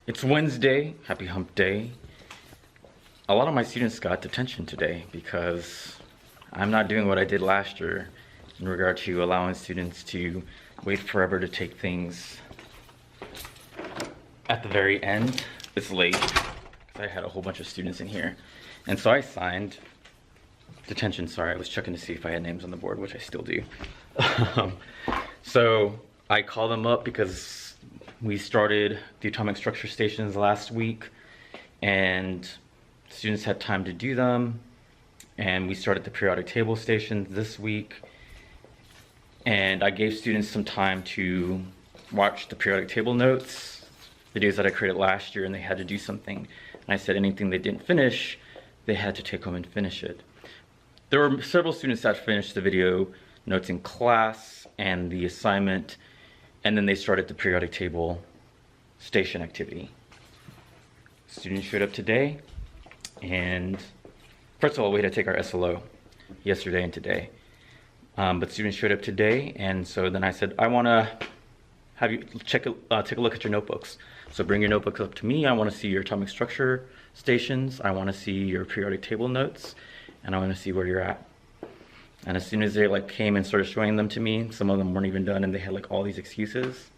It's Wednesday, happy hump day. A lot of my students got detention today because I'm not doing what I did last year in regard to allowing students to wait forever to take things at the very end. It's late because I had a whole bunch of students in here. And so I signed detention, sorry, I was checking to see if I had names on the board, which I still do. So I called them up because we started the atomic structure stations last week and students had time to do them, and we started the periodic table stations this week, and I gave students some time to watch the periodic table notes, videos that I created last year, and they had to do something. And I said anything they didn't finish, they had to take home and finish it. There were several students that finished the video notes in class and the assignment, and then they started the periodic table station activity. Students showed up today, and first of all, we had to take our SLO yesterday and today. But students showed up today, and so then I said, I want to have you take a look at your notebooks. So bring your notebooks up to me. I want to see your atomic structure stations. I want to see your periodic table notes, and I want to see where you're at. And as soon as they came and started showing them to me, some of them weren't even done, and they had all these excuses.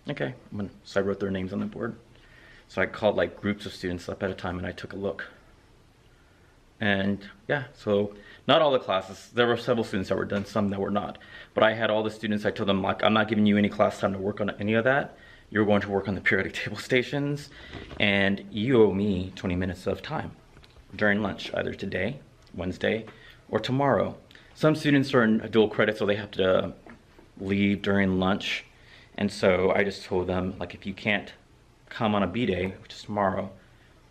Okay, so I wrote their names on the board. So I called groups of students up at a time, and I took a look. And yeah, so not all the classes. There were several students that were done, some that were not. But I had all the students. I told them I'm not giving you any class time to work on any of that. You're going to work on the periodic table stations, and you owe me 20 minutes of time during lunch, either today, Wednesday, or tomorrow. Some students are in dual credit, so they have to leave during lunch. And so I just told them, if you can't come on a B day, which is tomorrow,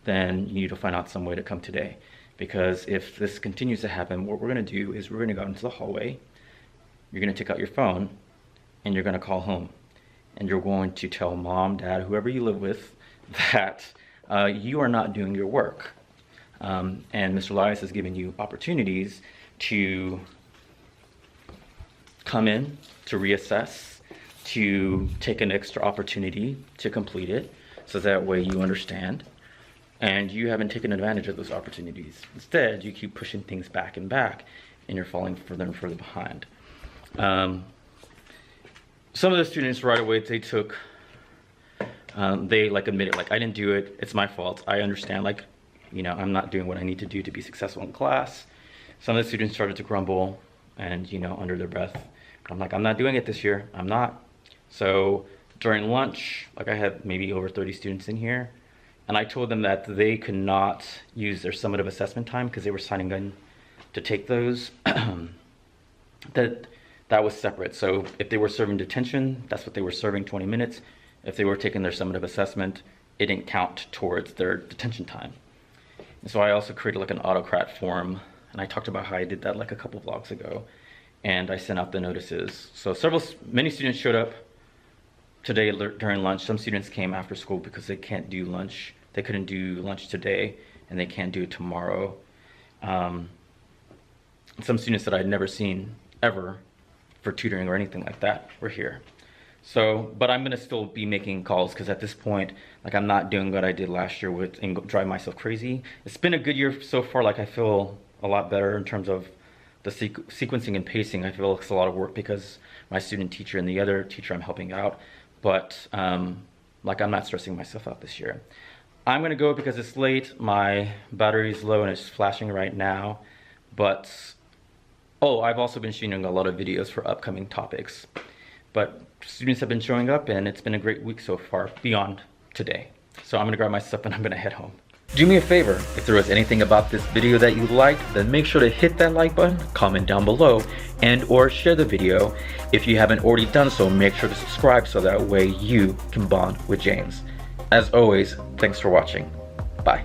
then you need to find out some way to come today. Because if this continues to happen, what we're going to do is we're going to go out into the hallway, you're going to take out your phone, and you're going to call home. And you're going to tell mom, dad, whoever you live with, that you are not doing your work. And Mr. Elias has given you opportunities to come in, to reassess, to take an extra opportunity to complete it, so that way you understand. And you haven't taken advantage of those opportunities. Instead, you keep pushing things back and back, and you're falling further and further behind. Some of the students right away, they took, they admitted, I didn't do it, it's my fault, I understand, I'm not doing what I need to do to be successful in class. Some of the students started to grumble and, under their breath. I'm I'm not doing it this year, I'm not. So during lunch, I had maybe over 30 students in here, and I told them that they could not use their summative assessment time because they were signing in to take those. That was separate. So if they were serving detention, that's what they were serving, 20 minutes. If they were taking their summative assessment, it didn't count towards their detention time. And so I also created an autocrat form, and I talked about how I did that a couple vlogs ago, and I sent out the notices. So many students showed up today during lunch. Some students came after school because they can't do lunch. They couldn't do lunch today, and they can't do it tomorrow. Some students that I'd never seen ever for tutoring or anything like that were here. So, but I'm gonna still be making calls because at this point, I'm not doing what I did last year and drive myself crazy. It's been a good year so far. I feel a lot better in terms of the sequencing and pacing. I feel it's a lot of work because my student teacher and the other teacher I'm helping out, but I'm not stressing myself out this year. I'm gonna go because it's late, my battery's low and it's flashing right now, but I've also been shooting a lot of videos for upcoming topics. But students have been showing up, and it's been a great week so far, beyond today. So I'm gonna grab my stuff and I'm gonna head home. Do me a favor, if there was anything about this video that you liked, then make sure to hit that like button, comment down below, and or share the video. If you haven't already done so, make sure to subscribe so that way you can bond with James. As always, thanks for watching. Bye.